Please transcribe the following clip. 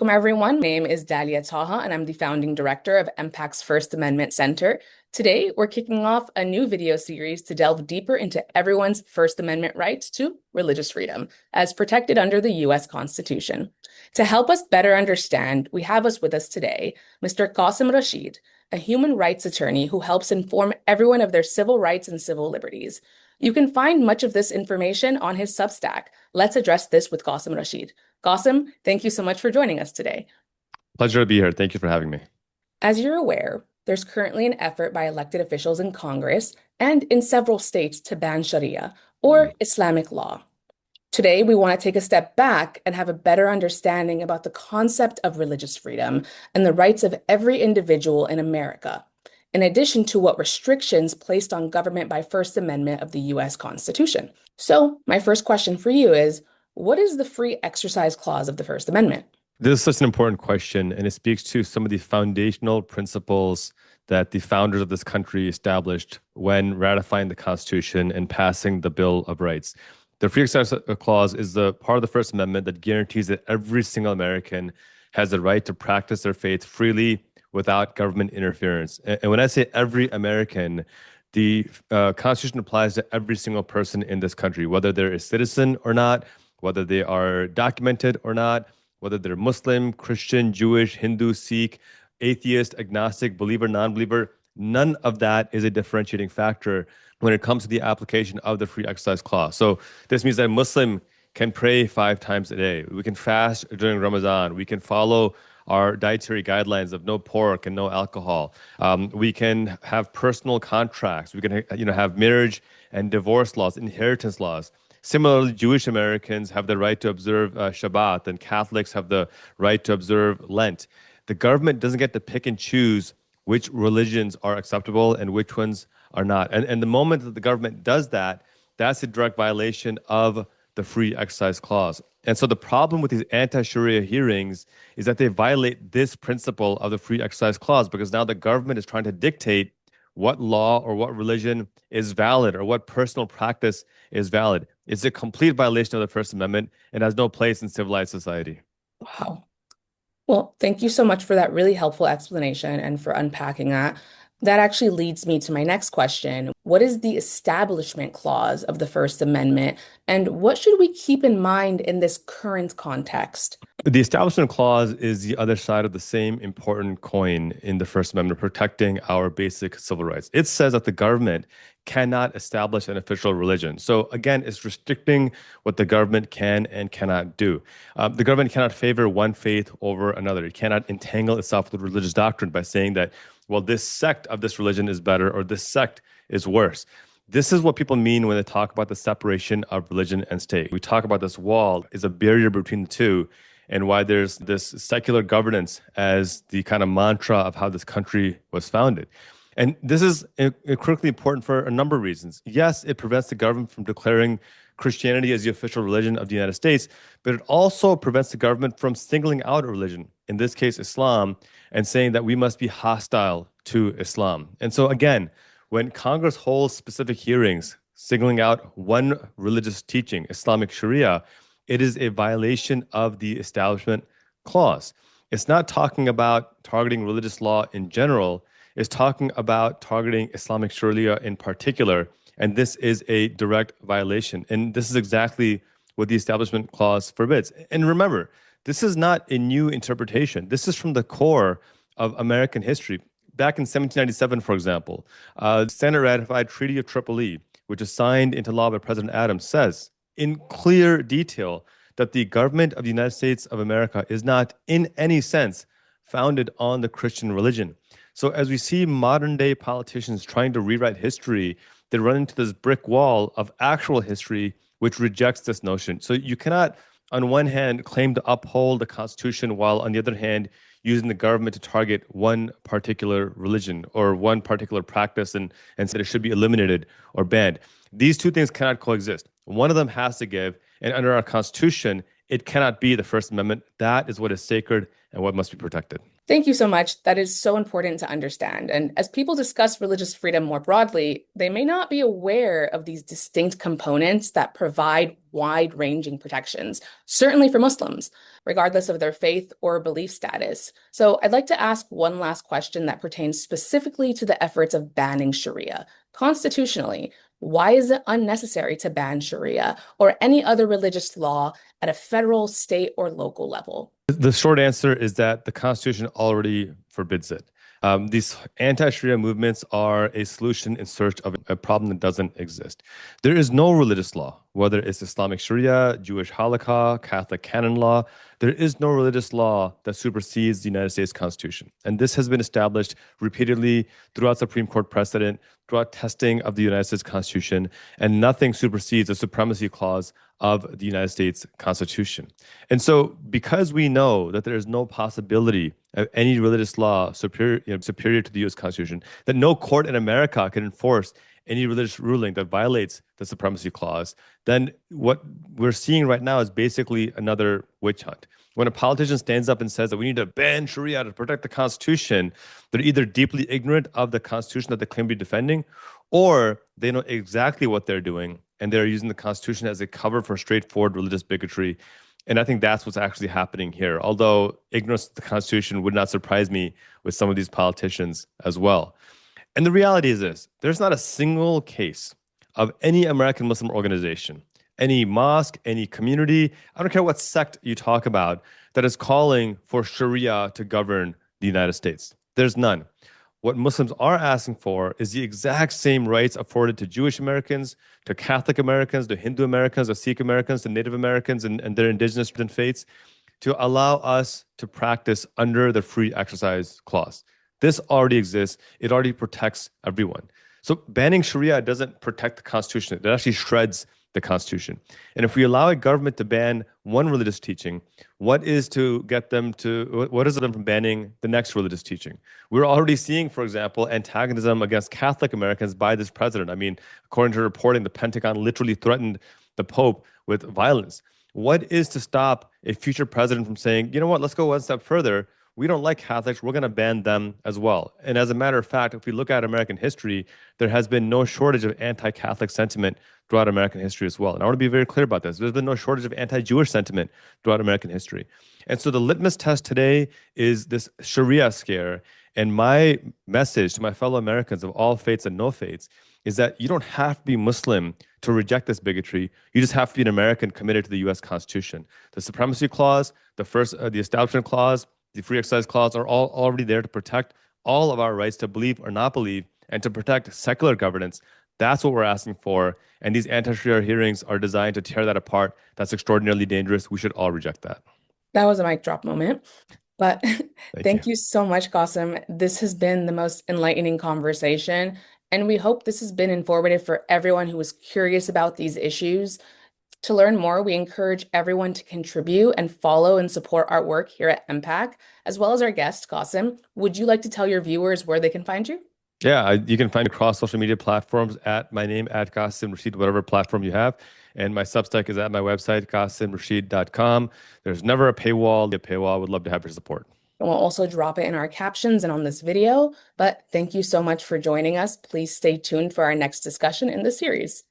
Welcome, everyone. My name is Dahlia Taha, and I'm the founding director of MPAC's First Amendment Center. Today, we're kicking off a new video series to delve deeper into everyone's First Amendment rights to religious freedom, as protected under the U.S. Constitution. To help us better understand, we have with us today Mr. Qasim Rashid, a human rights attorney who helps inform everyone of their civil rights and civil liberties. You can find much of this information on his Substack. Let's address this with Qasim Rashid. Qasim, thank you so much for joining us today. Pleasure to be here. Thank you for having me. As you're aware, there's currently an effort by elected officials in Congress and in several states to ban Sharia, or Islamic law. Today, we want to take a step back and have a better understanding about the concept of religious freedom and the rights of every individual in America, in addition to what restrictions placed on government by First Amendment of the U.S. Constitution. So, my first question for you is, what is the free exercise clause of the First Amendment? This is such an important question, and it speaks to some of the foundational principles that the founders of this country established when ratifying the Constitution and passing the Bill of Rights. The free exercise clause is the part of the First Amendment that guarantees that every single American has the right to practice their faith freely without government interference. And when I say every American, the Constitution applies to every single person in this country, whether they're a citizen or not, whether they are documented or not, whether they're Muslim, Christian, Jewish, Hindu, Sikh, atheist, agnostic, believer, non-believer. None of that is a differentiating factor when it comes to the application of the free exercise clause. So this means that a Muslim can pray 5 times a day. We can fast during Ramadan. We can follow our dietary guidelines of no pork and no alcohol. We can have personal contracts. We can, have marriage and divorce laws, inheritance laws. Similarly, Jewish Americans have the right to observe Shabbat, and Catholics have the right to observe Lent. The government doesn't get to pick and choose which religions are acceptable and which ones are not. And the moment that the government does that, that's a direct violation of the free exercise clause. And so the problem with these anti-Sharia hearings is that they violate this principle of the free exercise clause, because now the government is trying to dictate what law or what religion is valid or what personal practice is valid. It's a complete violation of the First Amendment and has no place in civilized society. Wow. Well, thank you so much for that really helpful explanation and for unpacking that. That actually leads me to my next question. What is the Establishment Clause of the First Amendment, and what should we keep in mind in this current context? The Establishment Clause is the other side of the same important coin in the First Amendment, protecting our basic civil rights. It says that the government cannot establish an official religion. So again, it's restricting what the government can and cannot do. The government cannot favor one faith over another. It cannot entangle itself with religious doctrine by saying that, well, this sect of this religion is better or this sect is worse. This is what people mean when they talk about the separation of religion and state. We talk about this wall is a barrier between the two, and why there's this secular governance as the kind of mantra of how this country was founded. And this is critically important for a number of reasons. Yes, it prevents the government from declaring Christianity as the official religion of the United States, but it also prevents the government from singling out a religion, in this case, Islam, and saying that we must be hostile to Islam. And so again, when Congress holds specific hearings singling out one religious teaching, Islamic Sharia, it is a violation of the Establishment Clause. It's not talking about targeting religious law in general. It's talking about targeting Islamic Sharia in particular. And this is a direct violation. And this is exactly what the Establishment Clause forbids. And remember, this is not a new interpretation. This is from the core of American history. Back in 1797, for example, the Senate ratified Treaty of Tripoli, which is signed into law by President Adams, says in clear detail that the government of the United States of America is not in any sense founded on the Christian religion. So as we see modern day politicians trying to rewrite history, they run into this brick wall of actual history which rejects this notion. So you cannot, on one hand, claim to uphold the Constitution while on the other hand, using the government to target one particular religion or one particular practice and say it should be eliminated or banned. These two things cannot coexist. One of them has to give, and under our Constitution, it cannot be the First Amendment. That is what is sacred and what must be protected. Thank you so much. That is so important to understand. And as people discuss religious freedom more broadly, they may not be aware of these distinct components that provide wide-ranging protections, certainly for Muslims, regardless of their faith or belief status. So I'd like to ask one last question that pertains specifically to the efforts of banning Sharia. Constitutionally, why is it unnecessary to ban Sharia or any other religious law at a federal, state, or local level? The short answer is that the Constitution already forbids it. These anti-Sharia movements are a solution in search of a problem that doesn't exist. There is no religious law, whether it's Islamic Sharia, Jewish halakha, Catholic canon law. There is no religious law that supersedes the United States Constitution. And this has been established repeatedly throughout Supreme Court precedent, throughout testing of the United States Constitution, and nothing supersedes the supremacy clause of the United States Constitution. And so, because we know that there is no possibility of any religious law superior to the U.S. Constitution, that no court in America can enforce any religious ruling that violates the supremacy clause, then what we're seeing right now is basically another witch hunt. When a politician stands up and says that we need to ban Sharia to protect the Constitution, they're either deeply ignorant of the Constitution that they claim to be defending, or they know exactly what they're doing and they're using the Constitution as a cover for straightforward religious bigotry. And I think that's what's actually happening here. Although ignorance of the Constitution would not surprise me with some of these politicians as well. And the reality is this: there's not a single case of any American Muslim organization, any mosque, any community, I don't care what sect you talk about, that is calling for Sharia to govern the United States. There's none. What Muslims are asking for is the exact same rights afforded to Jewish Americans, to Catholic Americans, to Hindu Americans, to Sikh Americans, to Native Americans and their indigenous faiths, to allow us to practice under the Free Exercise Clause. This already exists. It already protects everyone. So banning Sharia doesn't protect the Constitution. It actually shreds the Constitution. And if we allow a government to ban one religious teaching, what is to get them to, what is them from banning the next religious teaching? We're already seeing, for example, antagonism against Catholic Americans by this president. I mean, according to reporting, the Pentagon literally threatened the Pope with violence. What is to stop a future president from saying, you know what, let's go one step further. We don't like Catholics. We're going to ban them as well. And as a matter of fact, if we look at American history, there has been no shortage of anti-Catholic sentiment throughout American history as well. And I want to be very clear about this. There's been no shortage of anti-Jewish sentiment throughout American history. And so the litmus test today is this Sharia scare. And my message to my fellow Americans of all faiths and no faiths is that you don't have to be Muslim to reject this bigotry. You just have to be an American committed to the U.S. Constitution. The Supremacy Clause, the Establishment Clause, the Free Exercise Clause are all already there to protect all of our rights to believe or not believe and to protect secular governance. That's what we're asking for. And these anti-Sharia hearings are designed to tear that apart. That's extraordinarily dangerous. We should all reject that. That was a mic drop moment. But Thank you. thank you so much, Qasim. This has been the most enlightening conversation. And we hope this has been informative for everyone who is curious about these issues. To learn more, we encourage everyone to contribute and follow and support our work here at MPAC, as well as our guest, Qasim. Would you like to tell your viewers where they can find you? Yeah, you can find me across social media platforms at my name, at Qasim Rashid, whatever platform you have. And my Substack is at my website, qasimrashid.com. There's never a paywall. I would love to have your support. And we'll also drop it in our captions and on this video. But thank you so much for joining us. Please stay tuned for our next discussion in the series.